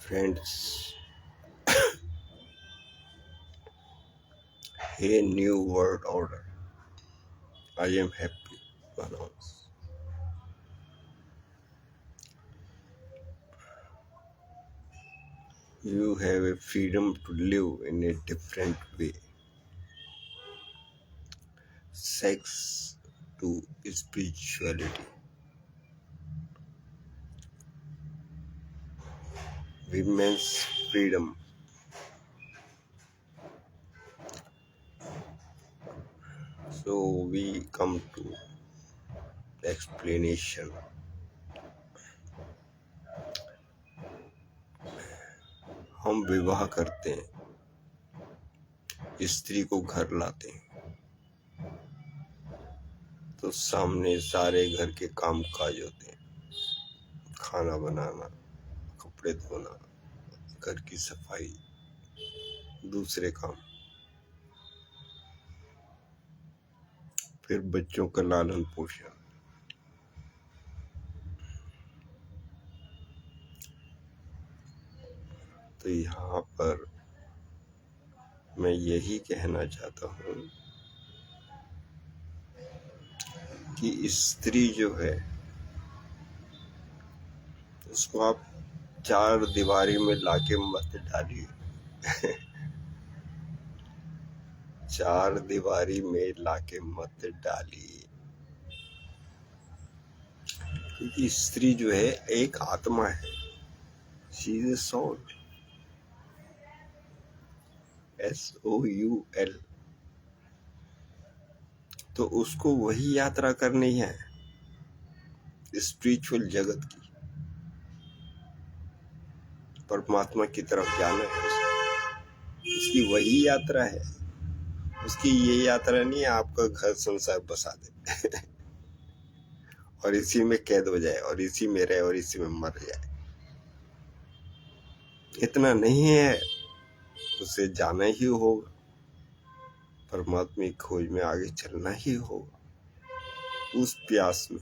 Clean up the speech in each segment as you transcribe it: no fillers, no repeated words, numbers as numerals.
Friends, a new world order. I am happy to announce. You have a freedom to live in a different way. Sex to spirituality. Women's freedom. So we come to explanation. हम विवाह करते हैं, स्त्री को घर लाते हैं, तो सामने सारे घर के काम काज होते हैं। खाना बनाना, कपड़े धोना, घर की सफाई, दूसरे काम, फिर बच्चों का लालन पोषण। तो यहाँ पर मैं यही कहना चाहता हूँ कि स्त्री जो है उसको आप चार दीवारी में लाके मत डालिए। चार दीवारी में लाके मत डालिए, क्योंकि स्त्री जो है एक आत्मा है। She is a soul, SOUL। तो उसको वही यात्रा करनी है स्पिरिचुअल जगत की, परमात्मा की तरफ जाना है उसकी वही यात्रा है। उसकी ये यात्रा नहीं है आपका घर संसार बसा दे और इसी में कैद हो जाए और इसी में रहे और इसी में मर जाए। इतना नहीं है, उसे जाना ही होगा, परमात्मा की खोज में आगे चलना ही होगा उस प्यास में।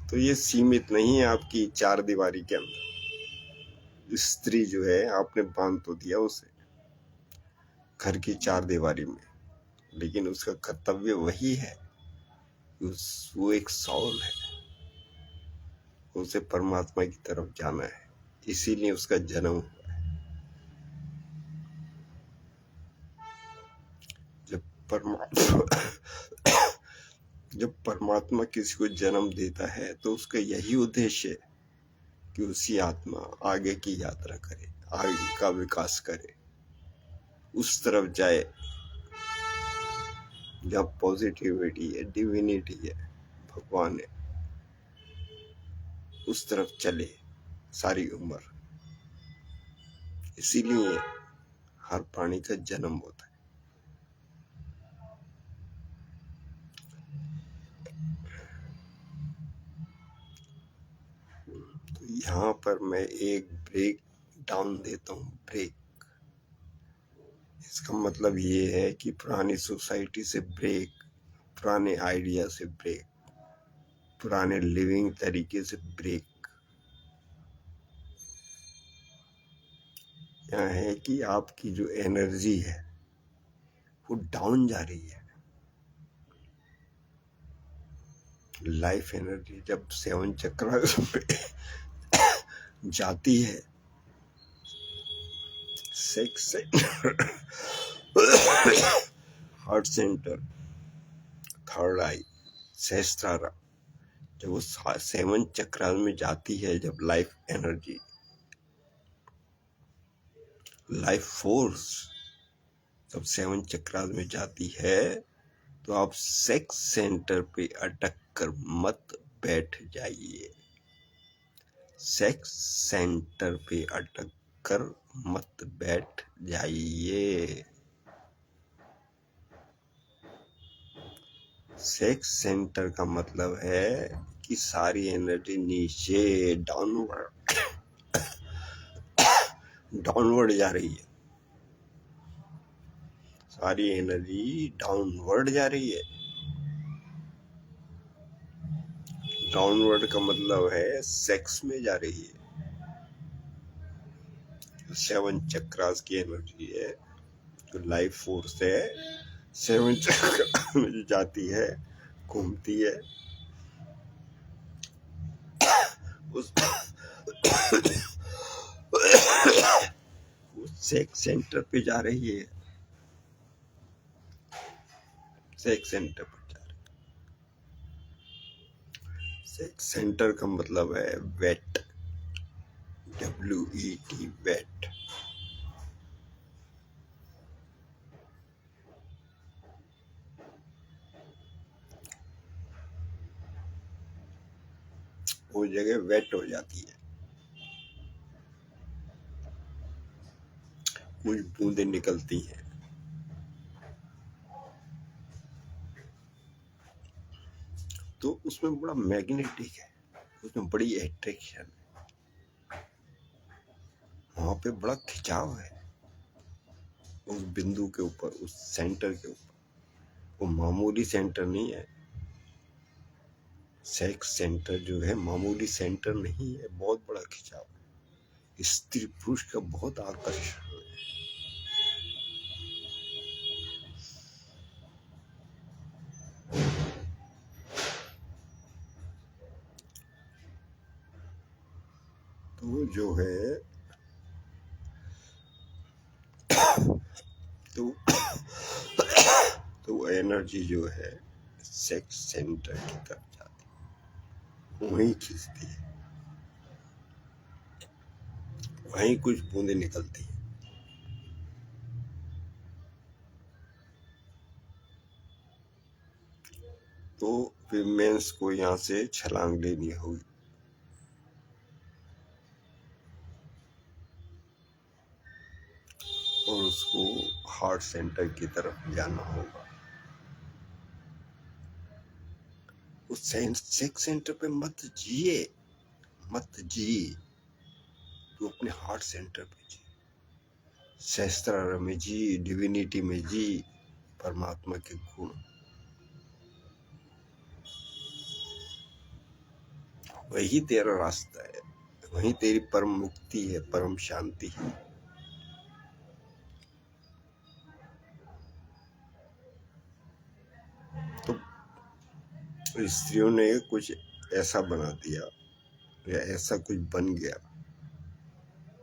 तो ये सीमित नहीं है आपकी चार दीवारी के अंदर। स्त्री जो है आपने बांध तो दिया उसे घर की चार दीवारी में, लेकिन उसका कर्तव्य वही है। वो एक सौल है, उसे परमात्मा की तरफ जाना है, इसीलिए उसका जन्म हुआ है। जब परमात्मा किसी को जन्म देता है तो उसका यही उद्देश्य है कि उसी आत्मा आगे की यात्रा करे, आगे का विकास करे, उस तरफ जाए जहाँ पॉजिटिविटी है, डिविनिटी है, भगवान है, उस तरफ चले सारी उम्र। इसीलिए हर प्राणी का जन्म होता है। तो यहाँ पर मैं एक ब्रेक डाउन देता हूँ। ब्रेक, इसका मतलब ये है कि पुरानी सोसाइटी से ब्रेक, पुराने आइडिया से ब्रेक, पुराने लिविंग तरीके से ब्रेक। यहाँ है कि आपकी जो एनर्जी है वो डाउन जा रही है। लाइफ एनर्जी जब 7 चक्र में जाती है, sex centre, heart centre, third eye, Sahasrara, जब वो 7 चक्र में जाती है, जब लाइफ एनर्जी, लाइफ फोर्स जब 7 चक्र में जाती है, तो आप सेक्स सेंटर पे अटक कर मत बैठ जाइए। सेक्स सेंटर पे अटक कर मत बैठ जाइए। सेक्स सेंटर का मतलब है कि सारी एनर्जी नीचे डाउनवर्ड जा रही है। सारी एनर्जी डाउनवर्ड जा रही है। डाउनवर्ड का मतलब है सेक्स में जा रही है। 7 चक्रास की एनर्जी है, जो लाइफ फोर्स है 7 चक्र में जो जाती है, घूमती है, उस सेक्स सेंटर पे जा रही है। सेक्स सेंटर पे जा रही है। सेक्स सेंटर का मतलब है वेट, WET, वेट। वो जगह वेट हो जाती है, कुछ बूंदें निकलती हैं। तो उसमें बड़ा मैग्नेटिक है, उसमें बड़ी अट्रैक्शन है, वहां पे बड़ा खिंचाव है उस बिंदु के ऊपर, उस सेंटर के ऊपर। वो मामूली सेंटर नहीं है। सेक्स सेंटर जो है मामूली सेंटर नहीं है, बहुत बड़ा खिंचाव है। स्त्री पुरुष का बहुत आकर्षण है। तो जो है तो तो एनर्जी जो है सेक्स सेंटर की तरफ जाती है, वहीं खींचती है, वहीं कुछ बूंदें निकलती हैं। तो विमेंस को यहाँ से छलांग लेनी होगी, और उसको हार्ट सेंटर की तरफ जाना होगा। उस सेक्स सेंटर पे मत जिए, मत जी, तू अपने हार्ट सेंटर पे जी, सहस्त्रार में जी, डिविनिटी में जी, परमात्मा के गुण। वही तेरा रास्ता है, वही तेरी परम मुक्ति है, परम शांति है। तो स्त्रियों ने कुछ ऐसा बना दिया या ऐसा कुछ बन गया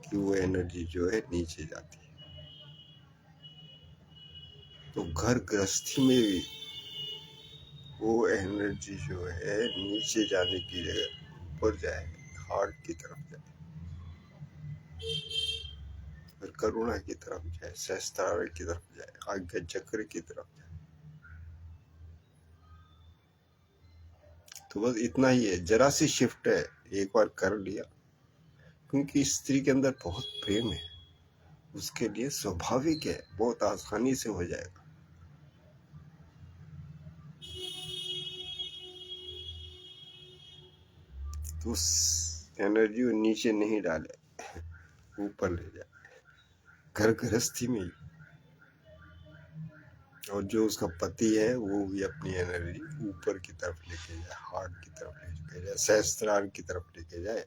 कि वो एनर्जी जो है नीचे जाती है। तो घर गृहस्थी में भी वो एनर्जी जो है नीचे जाने की जगह ऊपर जाए, हार्ट की तरफ जाए, फिर करुणा की तरफ जाए, सहस्त्रार की तरफ जाए, आज्ञा चक्र की तरफ जाए। तो बस इतना ही है, जरा सी शिफ्ट है, एक बार कर लिया। क्योंकि स्त्री के अंदर बहुत प्रेम है, उसके लिए स्वाभाविक है, बहुत आसानी से हो जाएगा। तो उस एनर्जी को नीचे नहीं डाले, ऊपर ले जाए, घर गृहस्थी में ही। और जो उसका पति है वो भी अपनी एनर्जी ऊपर की तरफ लेके जाए, हार्ट की तरफ लेके जाए, सहस्त्रार की तरफ लेके जाए,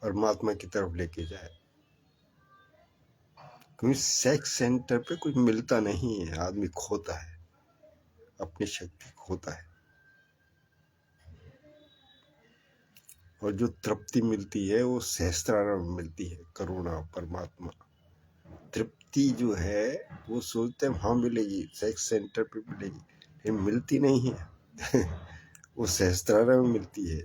परमात्मा की तरफ लेके जाए। क्योंकि सेक्स सेंटर पे कुछ मिलता नहीं है, आदमी खोता है, अपनी शक्ति खोता है। और जो तृप्ति मिलती है वो सहस्त्रार में मिलती है, करुणा, परमात्मा। तृप्ति जो है वो सोचते हैं वहां मिलेगी, सेक्स सेंटर पे मिलेगी, लेकिन मिलती नहीं है। वो सहस्त्रार में मिलती है,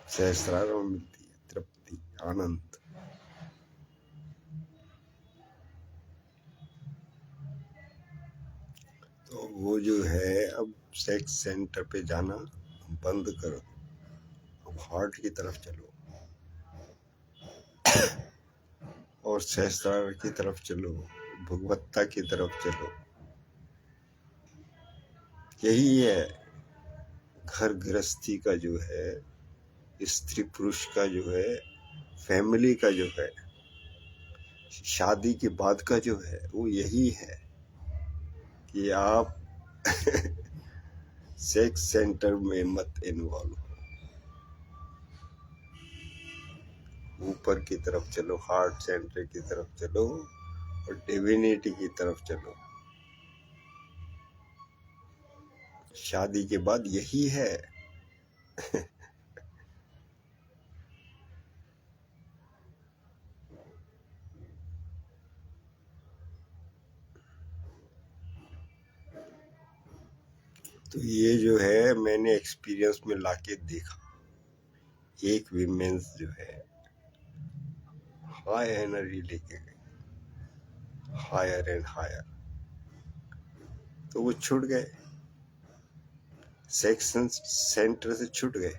सहस्त्रार में मिलती है तृप्ति, आनंद। तो वो जो है अब सेक्स सेंटर पे जाना बंद करो, अब हार्ट की तरफ चलो और सहस्त्रार की तरफ चलो, भगवत्ता की तरफ चलो। यही है घर गृहस्थी का जो है, स्त्री पुरुष का जो है, फैमिली का जो है, शादी के बाद का जो है, वो यही है कि आप सेक्स सेंटर में मत इन्वॉल्व हो, ऊपर की तरफ चलो, हार्ट सेंटर की तरफ चलो और डिविनिटी की तरफ चलो। शादी के बाद यही है। तो ये जो है मैंने एक्सपीरियंस में लाके देखा। एक विमेंस जो है हाई एनर्जी लेके गई, हायर एंड हायर, तो वो छूट गए, सेक्स सेंटर से छूट गए,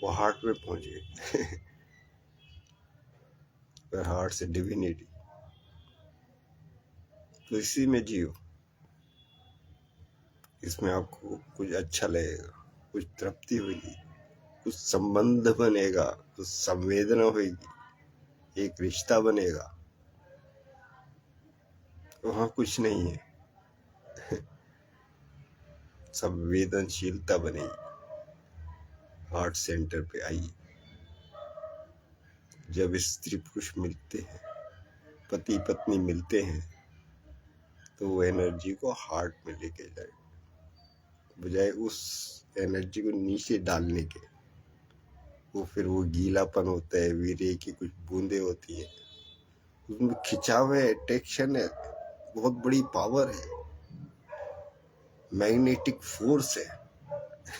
वो हार्ट में पहुंच गए। और हार्ट से डिविनिटी। तो इसी में जियो, इसमें आपको कुछ अच्छा लगेगा, कुछ तृप्ति होगी, कुछ संबंध बनेगा, कुछ संवेदना होगी, एक रिश्ता बनेगा। वहां कुछ नहीं है, संवेदनशीलता बनेगी। हार्ट सेंटर पे आइए। जब स्त्री पुरुष मिलते हैं, पति पत्नी मिलते हैं, तो वो एनर्जी को हार्ट में लेके जाए, बजाय उस एनर्जी को नीचे डालने के। वो फिर वो गीलापन होता है, वीर्य की कुछ बूंदे होती है, उसमें खिंचाव है, अट्रैक्शन है, बहुत बड़ी पावर है, मैग्नेटिक फोर्स है।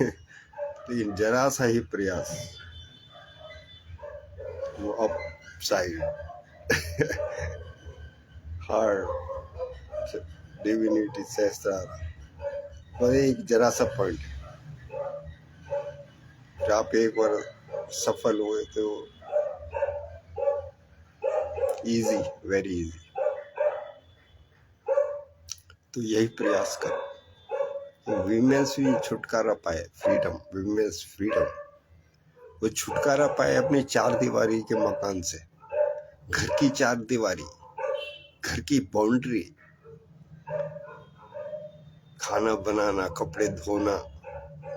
लेकिन जरा सा ही प्रयास, वो अप साइड हार्ट डिविनिटी सहस्त्रार, और एक जरा सा पॉइंट, जब आप एक बार सफल हुए तो इजी, वेरी इजी। तो यही प्रयास करो, तो विमेंस भी छुटकारा पाए, फ्रीडम, विमेंस फ्रीडम, वो छुटकारा पाए अपनी चार दीवारी के मकान से, घर की चार दीवारी, घर की बाउंड्री, खाना बनाना, कपड़े धोना,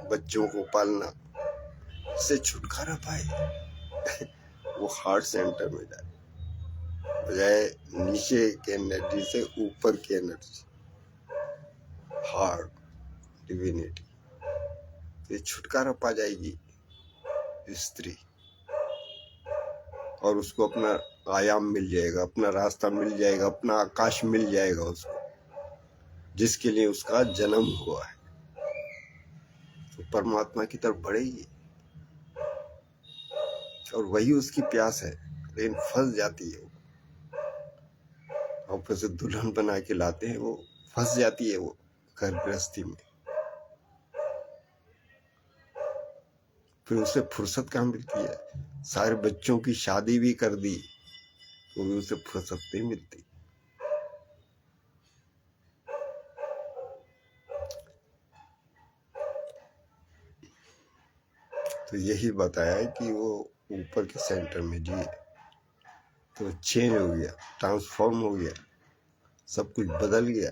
बच्चों को पालना, से छुटकारा पाए। वो हार्ट सेंटर में जाए, बजाय नीचे के एनर्जी से ऊपर की एनर्जी, हार्ट डिविनिटी, ये छुटकारा पा जाएगी स्त्री, और उसको अपना आयाम मिल जाएगा, अपना रास्ता मिल जाएगा, अपना आकाश मिल जाएगा उसको, जिसके लिए उसका जन्म हुआ है। तो परमात्मा की तरफ बढ़ेगी, और वही उसकी प्यास है, लेकिन फंस जाती है वो। और फिर से दुल्हन बना के लाते हैं, वो फंस जाती है वो घर गृहस्थी में। फिर उसे फुर्सत कहाँ मिलती है, सारे बच्चों की शादी भी कर दी तो भी उसे फुर्सत नहीं मिलती। तो यही बताया है कि वो ऊपर के सेंटर में जिए, तो चेंज हो गया, ट्रांसफॉर्म हो गया, सब कुछ बदल गया।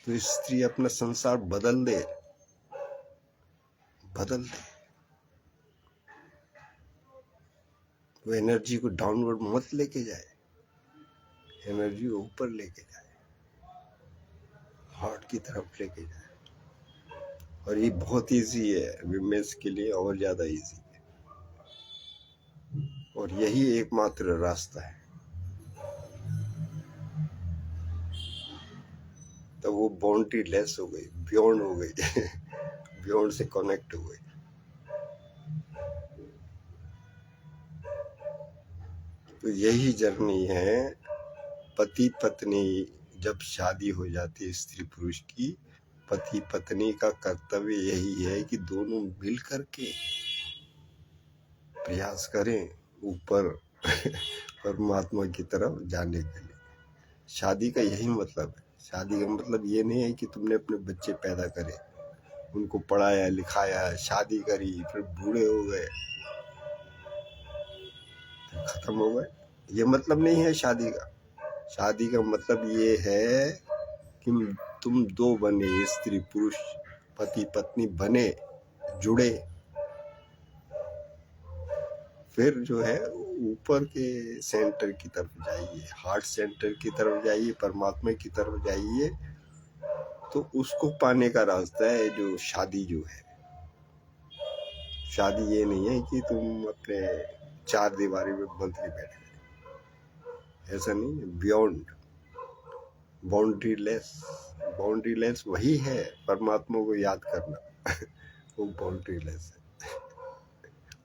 तो स्त्री अपना संसार बदल दे, बदल दे, वो एनर्जी को डाउनवर्ड मत लेके जाए, एनर्जी को ऊपर लेके जाए, हार्ट की तरफ लेके जाए। और ये बहुत इजी है विमेंस के लिए, और ज्यादा इजी है, और यही एकमात्र रास्ता है। तो वो बाउंड्री लेस हो गई, बियॉन्ड हो गई, बियॉन्ड से कनेक्ट हो गई। तो यही जर्नी है। पति पत्नी जब शादी हो जाती है स्त्री पुरुष की, पति पत्नी का कर्तव्य यही है कि दोनों मिल करके प्रयास करें ऊपर परमात्मा की तरफ जाने के लिए। शादी का यही मतलब है। शादी का मतलब ये नहीं है कि तुमने अपने बच्चे पैदा करे, उनको पढ़ाया लिखाया, शादी करी, फिर बूढ़े हो गए, खत्म हो गए। ये मतलब नहीं है शादी का। शादी का मतलब ये है कि तुम दो बने, स्त्री पुरुष, पति पत्नी बने, जुड़े, फिर जो है ऊपर के सेंटर की तरफ जाइए, हार्ट सेंटर की तरफ जाइए, परमात्मा की तरफ जाइए, तो उसको पाने का रास्ता है जो शादी जो है। शादी ये नहीं है कि तुम अपने चार दीवारी में बंद के बैठ गए, ऐसा नहीं है। बियॉन्ड, बाउंड्रीलेस, बाउंड्रीलेस वही है परमात्मा को याद करना वो बाउंड्रीलेस है,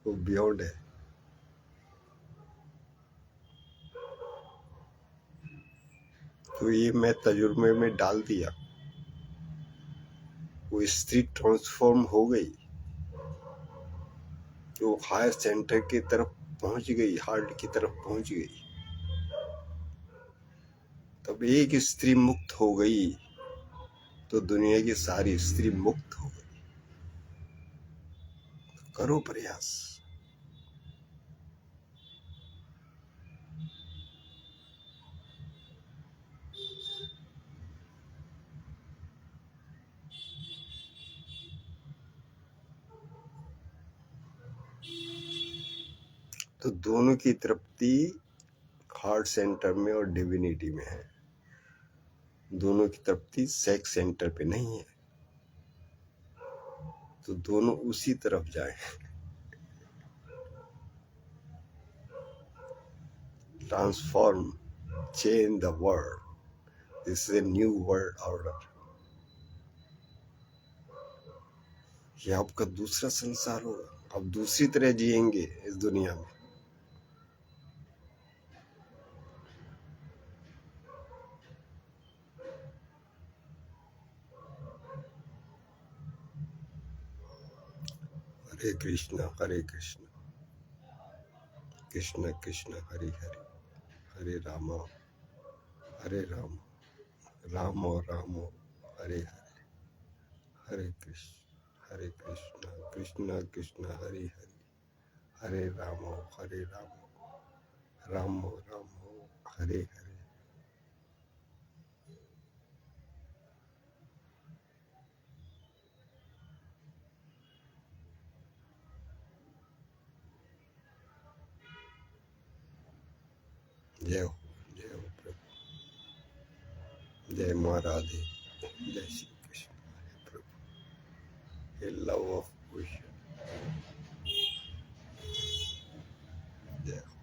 वो बियॉन्ड है। तो ये मैं तजुर्बे में डाल दिया, वो स्त्री ट्रांसफॉर्म हो गई, जो हायर सेंटर की तरफ पहुंच गई, हार्ट की तरफ पहुंच गई। तब एक स्त्री मुक्त हो गई तो दुनिया की सारी स्त्री मुक्त हो गई। करो प्रयास। तो दोनों की तृप्ति हार्ट सेंटर में और डिविनिटी में है। दोनों की तृप्ति सेक्स सेंटर पे नहीं है। तो दोनों उसी तरफ जाए। Transform, change the world. This is a new world order. ये आपका दूसरा संसार होगा, आप दूसरी तरह जिएंगे इस दुनिया में। हरे कृष्णा कृष्ण कृष्ण हरे हरे, हरे राम राम राम हरे हरे, हरे कृष्ण कृष्ण कृष्ण हरे हरे, हरे राम राम हरे हरे। जय हो प्रभु, जय माँ राधे, जय श्री कृष्ण प्रभु। ये लव ऑफ जय हो।